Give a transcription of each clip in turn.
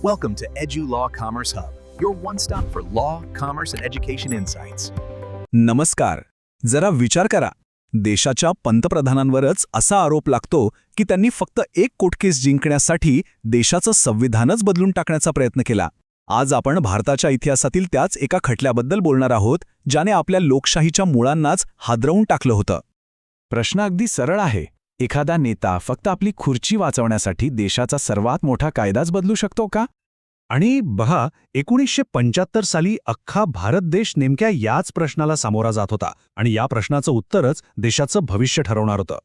Welcome to Edu Law Commerce Hub, your one-stop for law, commerce, and education insights. नमस्कार. जरा विचार करा. देशाच्या पंतप्रधानांवरच असा आरोप लागतो की त्यांनी फक्त एक कोर्ट केस जिंकण्यासाठी देशाचं संविधानच बदलून टाकण्याचा प्रयत्न केला. आज आपण भारताच्या इतिहासातील त्याच एका खटल्याबद्दल बोलणार आहोत, ज्याने आपल्या लोकशाहीच्या मुळांनाच हादरवून टाकलं होतं. प्रश्न अगदी सरळ आहे. एखादा नेता फक्त आपली खुर्ची वाचवण्यासाठी देशाचा सर्वात मोठा कायदाच बदलू शकतो का? आणि बघा, 1975 साली अख्खा भारत देश नेमक्या याच प्रश्नाला सामोरा जात होता आणि या प्रश्नाचं उत्तरच देशाचं भविष्य ठरवणार होतं.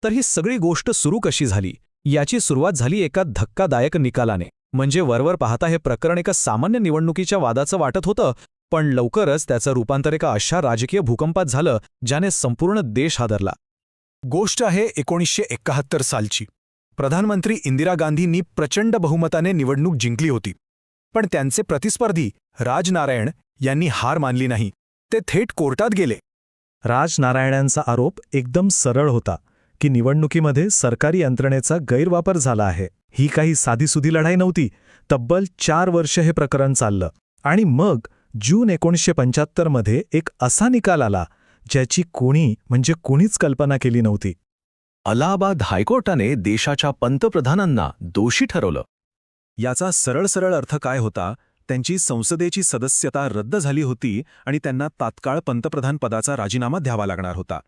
तर ही सगळी गोष्ट सुरू कशी झाली? याची सुरुवात झाली एका धक्कादायक निकालाने. म्हणजे वरवर पाहता हे प्रकरण एका सामान्य निवडणुकीच्या वादाचं वाटत होतं, पण लवकरच त्याचं रूपांतर एका अशा राजकीय भूकंपात झालं ज्याने संपूर्ण देश हादरला. गोष्ट आहे 1971 सालची. प्रधानमंत्री इंदिरा गांधींनी प्रचंड बहुमताने निवडणूक जिंकली होती. पण त्यांचे प्रतिस्पर्धी राज नारायण यांनी हार मानली नाही. ते थेट कोर्टात गेले. राज नारायणांचा आरोप एकदम सरळ होता की निवडणुकीमध्ये सरकारी यंत्रणेचा गैरवापर झाला आहे. ही काही साधीसुधी लढाई नव्हती. तब्बल 4 वर्ष हे प्रकरण चाललं. आणि मग जून 1975 मध्ये एक असा निकाल आला ज्याची कोणीच कल्पना केली नव्हती. अलाहाबाद हायकोर्टाने देशाच्या पंतप्रधानांना दोषी ठरवलं. याचा सरळ अर्थ काय होता? त्यांची संसदेची सदस्यता रद्द झाली होती आणि त्यांना तात्काळ पंतप्रधान पदाचा राजीनामा द्यावा लागणार होता.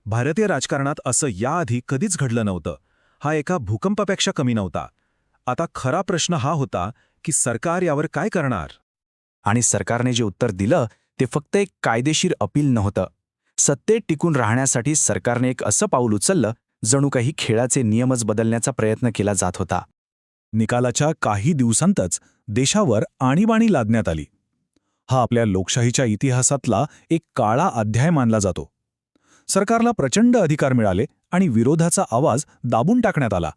भारतीय राजकारणात असं याआधी कधीच घडलं नव्हतं. हा एका भूकंपापेक्षा कमी नव्हता. आता खरा प्रश्न हा होता की सरकार यावर काय करणार? आणि सरकारने जे उत्तर दिलं ते फक्त एक कायदेशीर अपील नव्हतं. सत्तेत टिकून राहण्यासाठी सरकारने एक असं पाऊल उचललं जणू काही खेळाचे नियमच बदलण्याचा प्रयत्न केला जात होता. निकालाच्या काही दिवसांतच देशावर आणीबाणी लादण्यात आली. हा आपल्या लोकशाहीच्या इतिहासातला एक काळा अध्याय मानला जातो. सरकारला प्रचंड अधिकार मिळाले आणि विरोधाचा आवाज दाबून टाकण्यात आला.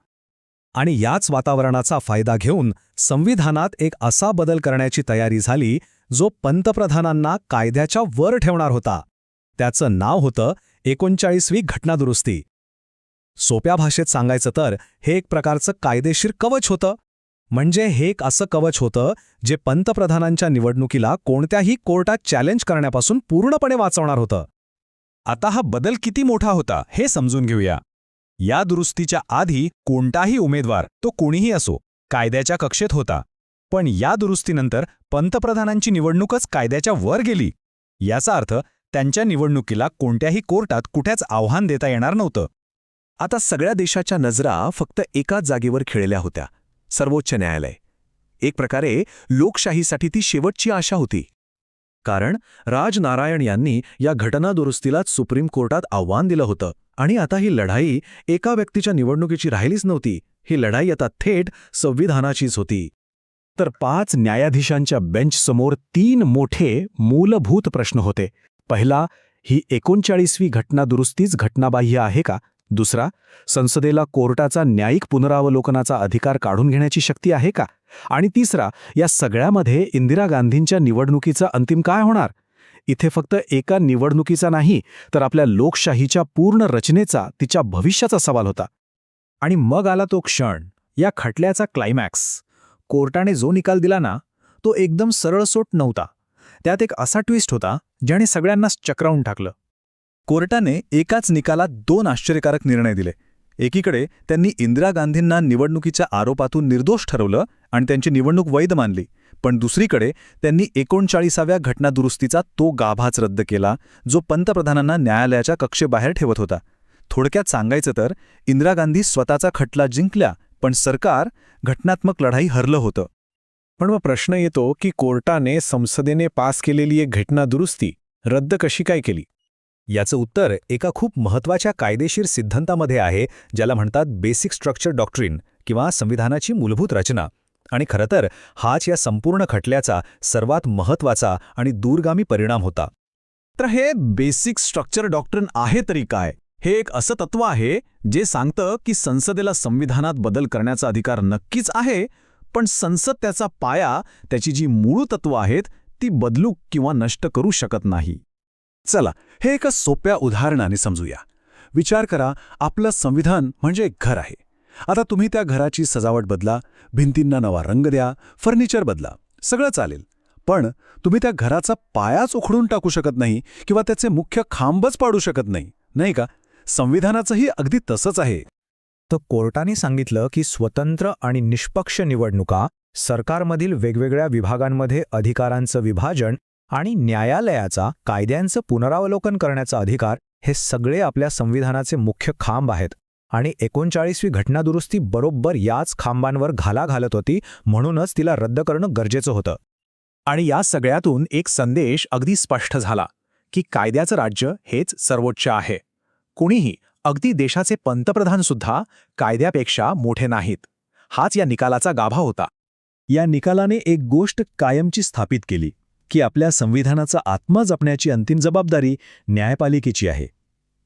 आणि याच वातावरणाचा फायदा घेऊन संविधानात एक असा बदल करण्याची तयारी झाली जो पंतप्रधानांना कायद्याच्या वर ठेवणार होता. त्याचं नाव होतं 39वी घटनादुरुस्ती. सोप्या भाषेत सांगायचं तर हे एक प्रकारचं कायदेशीर कवच होतं. म्हणजे हे एक असं कवच होतं जे पंतप्रधानांच्या निवडणुकीला कोणत्याही कोर्टात चॅलेंज करण्यापासून पूर्णपणे वाचवणार होतं. आता हा बदल किती मोठा होता हे समजून घेऊया. या दुरुस्तीच्या आधी कोणताही उमेदवार, तो कोणीही असो, कायद्याच्या कक्षेत होता. पण या दुरुस्तीनंतर पंतप्रधानांची निवडणूकच कायद्याच्या वर गेली. याचा अर्थ त्यांच्या निवडणुकीला कोणत्याही कोर्टात कुठेच आव्हान देता येणार नव्हतं. आता सगळ्या देशाच्या नजरा फक्त एकाच जागेवर खिळल्या होत्या, सर्वोच्च न्यायालय. एक प्रकारे लोकशाहीसाठी ती शेवटची आशा होती. कारण राज नारायण यांनी या घटनादुरुस्तीलाच सुप्रीम कोर्टात आव्हान दिलं होतं. आणि आता ही लढाई एका व्यक्तीच्या निवडणुकीची राहिलीच नव्हती. ही लढाई आता थेट संविधानाचीच होती. तर 5 न्यायाधीशांच्या बेंचसमोर 3 मोठे मूलभूत प्रश्न होते. पहिला, ही 39वी घटनादुरुस्तीच घटनाबाह्य आहे का? दुसरा, संसदेला कोर्टाचा न्यायिक पुनरावलोकनाचा अधिकार काढून घेण्याची शक्ती आहे का? आणि तिसरा, या सगळ्यामध्ये इंदिरा गांधींच्या निवडणुकीचा अंतिम काय होणार? इथे फक्त एका निवडणुकीचा नाही, तर आपल्या लोकशाहीच्या पूर्ण रचनेचा, तिच्या भविष्याचा सवाल होता. आणि मग आला तो क्षण, या खटल्याचा क्लायमॅक्स. कोर्टाने जो निकाल दिला ना, तो एकदम सरळसोट नव्हता. त्यात एक असा ट्विस्ट होता ज्याने सगळ्यांनाच चक्रावून टाकलं. कोर्टाने एकाच निकालात 2 आश्चर्यकारक निर्णय दिले. एकीकडे त्यांनी इंदिरा गांधींना निवडणुकीच्या आरोपातून निर्दोष ठरवलं आणि त्यांची निवडणूक वैध मानली. पण दुसरीकडे त्यांनी 39व्या घटनादुरुस्तीचा तो गाभाच रद्द केला जो पंतप्रधानांना न्यायालयाच्या कक्षेबाहेर ठेवत होता. थोडक्यात सांगायचं तर इंदिरा गांधी स्वतःचा खटला जिंकल्या, पण सरकार घटनात्मक लढाई हरलं होतं. पण मग प्रश्न येतो की कोर्टाने संसदेने पास केलेली एक घटनादुरुस्ती रद्द कशी काय केली? याचं उत्तर एका खूप महत्त्वाच्या कायदेशीर सिद्धांतामध्ये आहे, ज्याला म्हणतात बेसिक स्ट्रक्चर डॉक्ट्रिन किंवा संविधानाची मूलभूत रचना. आणि खरं तर हाच या संपूर्ण खटल्याचा सर्वात महत्त्वाचा आणि दूरगामी परिणाम होता. तर हे बेसिक स्ट्रक्चर डॉक्ट्रिन आहे तरी काय? हे एक असं तत्त्व आहे जे सांगतं की संसदेला संविधानात बदल करण्याचा अधिकार नक्कीच आहे, पण संसद त्याचा पाया, त्याची जी मूळ तत्त्व आहेत ती बदलू किंवा नष्ट करू शकत नाही. चला, हे एका सोप्या उदाहरणाने समजूया. विचार करा, आपलं संविधान म्हणजे एक घर आहे. आता तुम्ही त्या घराची सजावट बदला, भिंतींना नवा रंग द्या, फर्निचर बदला, सगळं चालेल. पण तुम्ही त्या घराचा पायाच उखडून टाकू शकत नाही किंवा त्याचे मुख्य खांबच पाडू शकत नाही, नाही का? संविधानाचंही अगदी तसंच आहे. तर कोर्टाने सांगितलं की स्वतंत्र आणि निष्पक्ष निवडणुका, सरकारमधील वेगवेगळ्या विभागांमध्ये अधिकारांचं विभाजन आणि न्यायालयाचा कायद्यांचं पुनरावलोकन करण्याचा अधिकार हे सगळे आपल्या संविधानाचे मुख्य खांब आहेत. आणि 39वी घटनादुरुस्ती बरोबर याच खांबांवर घाला घालत होती, म्हणूनच तिला रद्द करणं गरजेचं होतं. आणि या सगळ्यातून एक संदेश अगदी स्पष्ट झाला की कायद्याचं राज्य हेच सर्वोच्च आहे. कुणीही, अगदी देशाचे पंतप्रधानसुद्धा कायद्यापेक्षा मोठे नाहीत. हाच या निकालाचा गाभा होता. या निकालाने एक गोष्ट कायमची स्थापित केली की आपल्या संविधानाचा आत्मा जपण्याची अंतिम जबाबदारी न्यायपालिकेची आहे.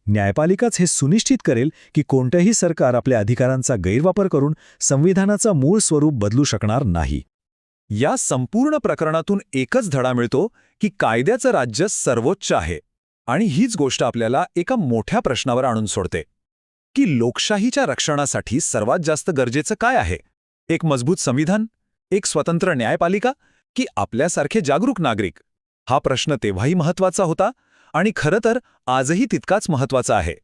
न्यायपालिकाच हे सुनिश्चित करेल की कोणतंही सरकार आपल्या अधिकारांचा गैरवापर करून संविधानाचं मूळ स्वरूप बदलू शकणार नाही. या संपूर्ण प्रकरणातून एकच धडा मिळतो की कायद्याचं राज्य सर्वोच्च आहे. आणि हीच गोष्ट आपल्याला एका मोठ्या प्रश्नावर आणून सोडते की लोकशाहीच्या रक्षणासाठी सर्वात जास्त गरजेचं काय आहे? एक मजबूत संविधान, एक स्वतंत्र न्यायपालिका, की आपल्यासारखे जागरूक नागरिक? हा प्रश्न तेव्हाही महत्त्वाचा होता आणि खरं तर आजही तितकाच महत्त्वाचा आहे.